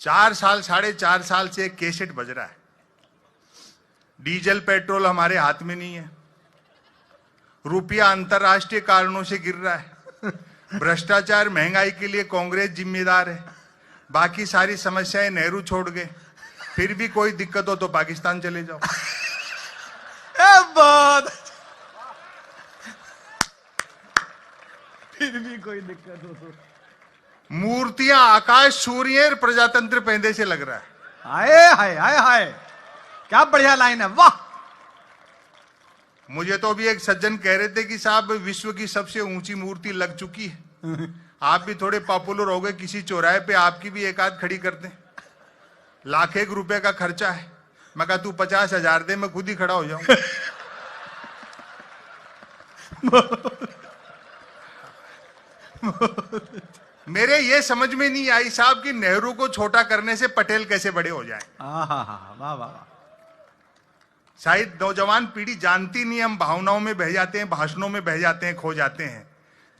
4 साल 4.5 साल से एक कैसेट बज रहा है, डीजल पेट्रोल हमारे हाथ में नहीं है, रुपया अंतरराष्ट्रीय कारणों से गिर रहा है, भ्रष्टाचार महंगाई के लिए कांग्रेस जिम्मेदार है, बाकी सारी समस्याएं नेहरू छोड़ गए, फिर भी कोई दिक्कत हो तो पाकिस्तान चले जाओ। बहुत फिर भी कोई दिक्कत हो तो मूर्तियां आकाश सूर्य प्रजातंत्र पैदे से लग रहा है। हाय हाय हाय हाय, क्या बढ़िया लाइन है, वाह। मुझे तो अभी एक सज्जन कह रहे थे कि साहब विश्व की सबसे ऊंची मूर्ति लग चुकी है, आप भी थोड़े पॉपुलर हो गए, किसी चौराहे पे आपकी भी एक आध खड़ी कर दें, ₹1,00,000 का खर्चा है। मैं कहा तू 50,000 दे, मैं खुद ही खड़ा हो जाऊं। मेरे ये समझ में नहीं आई साहब कि नेहरू को छोटा करने से पटेल कैसे बड़े हो जाएं। वाह वाह वाह। शायद नौजवान पीढ़ी जानती नहीं, हम भावनाओं में बह जाते हैं, भाषणों में बह जाते हैं, खो जाते हैं।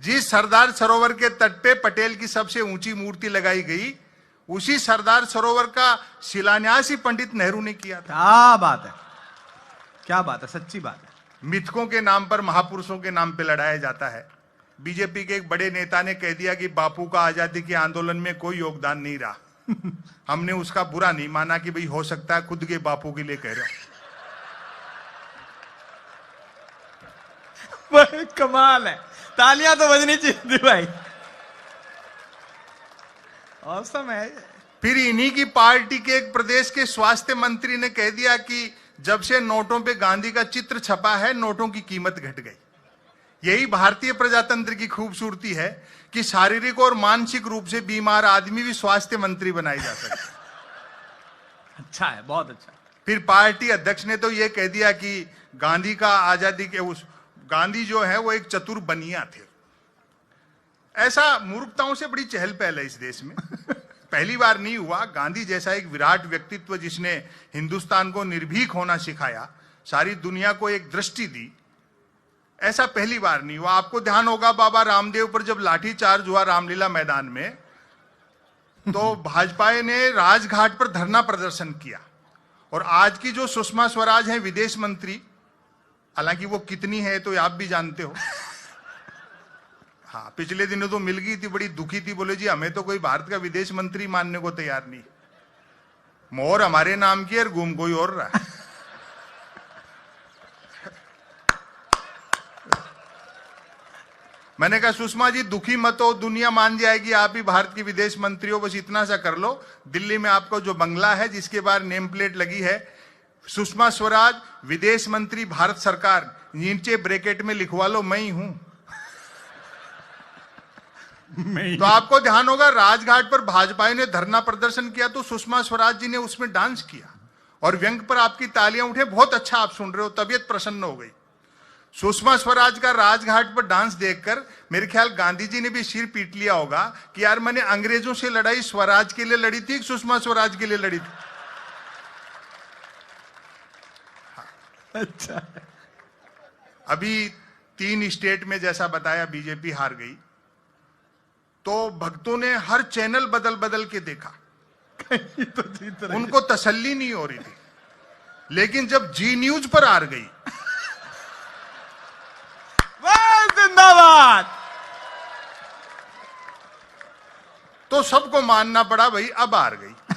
जिस सरदार सरोवर के तट पे पटेल की सबसे ऊंची मूर्ति लगाई गई, उसी सरदार सरोवर का शिलान्यास ही पंडित नेहरू ने किया था। क्या बात है, क्या बात है, सच्ची बात है। मिथकों के नाम पर महापुरुषों के नाम पे लड़ाया जाता है। बीजेपी के एक बड़े नेता ने कह दिया कि बापू का आजादी के आंदोलन में कोई योगदान नहीं रहा। हमने उसका बुरा नहीं माना कि भाई हो सकता है खुद के बापू के लिए कह रहे हो। कमाल है, तालियां तो बजनी चाहिए भाई, औसम है। फिर इन्हीं की पार्टी के एक प्रदेश के स्वास्थ्य मंत्री ने कह दिया कि जब से नोटों पे गांधी का चित्र छपा है, नोटों की कीमत घट गई। यही भारतीय प्रजातंत्र की खूबसूरती है कि शारीरिक और मानसिक रूप से बीमार आदमी भी स्वास्थ्य मंत्री बनाई जा सकता है। अच्छा है, बहुत अच्छा। फिर पार्टी अध्यक्ष ने तो यह कह दिया कि गांधी का आजादी के उस गांधी जो है वो एक चतुर बनिया थे। ऐसा मूर्खताओं से बड़ी चहल पहल है इस देश में। पहली बार नहीं हुआ, गांधी जैसा एक विराट व्यक्तित्व जिसने हिंदुस्तान को निर्भीक होना सिखाया, सारी दुनिया को एक दृष्टि दी, ऐसा पहली बार नहीं हुआ। आपको ध्यान होगा बाबा रामदेव पर जब लाठी चार्ज हुआ रामलीला मैदान में, तो भाजपा ने राजघाट पर धरना प्रदर्शन किया। और आज की जो सुषमा स्वराज हैं विदेश मंत्री, हालांकि वो कितनी है तो आप भी जानते हो। हाँ, पिछले दिनों तो मिल गई थी, बड़ी दुखी थी, बोले जी हमें तो कोई भारत का विदेश मंत्री मानने को तैयार नहीं, मोहर हमारे नाम की और घूम कोई और रहा है। मैंने कहा सुषमा जी दुखी मत हो, दुनिया मान जाएगी आप ही भारत की विदेश मंत्री हो, बस इतना सा कर लो। दिल्ली में आपको जो बंगला है जिसके बाहर नेम प्लेट लगी है सुषमा स्वराज विदेश मंत्री भारत सरकार, नीचे ब्रैकेट में लिखवा लो मैं ही हूं। तो आपको ध्यान होगा राजघाट पर भाजपा ने धरना प्रदर्शन किया तो सुषमा स्वराज जी ने उसमें डांस किया और व्यंग पर आपकी तालियां उठे। बहुत अच्छा आप सुन रहे हो, तबीयत प्रसन्न हो गई। सुषमा स्वराज का राजघाट पर डांस देखकर मेरे ख्याल गांधी जी ने भी सिर पीट लिया होगा कि यार मैंने अंग्रेजों से लड़ाई स्वराज के लिए लड़ी थी, सुषमा स्वराज के लिए लड़ी थी। अच्छा, अभी 3 स्टेट में जैसा बताया बीजेपी हार गई, तो भक्तों ने हर चैनल बदल बदल के देखा, तो उनको तसल्ली नहीं हो रही थी। लेकिन जब जी न्यूज पर हार गई, जिंदाबाद, तो सबको मानना पड़ा भाई अब हार गई।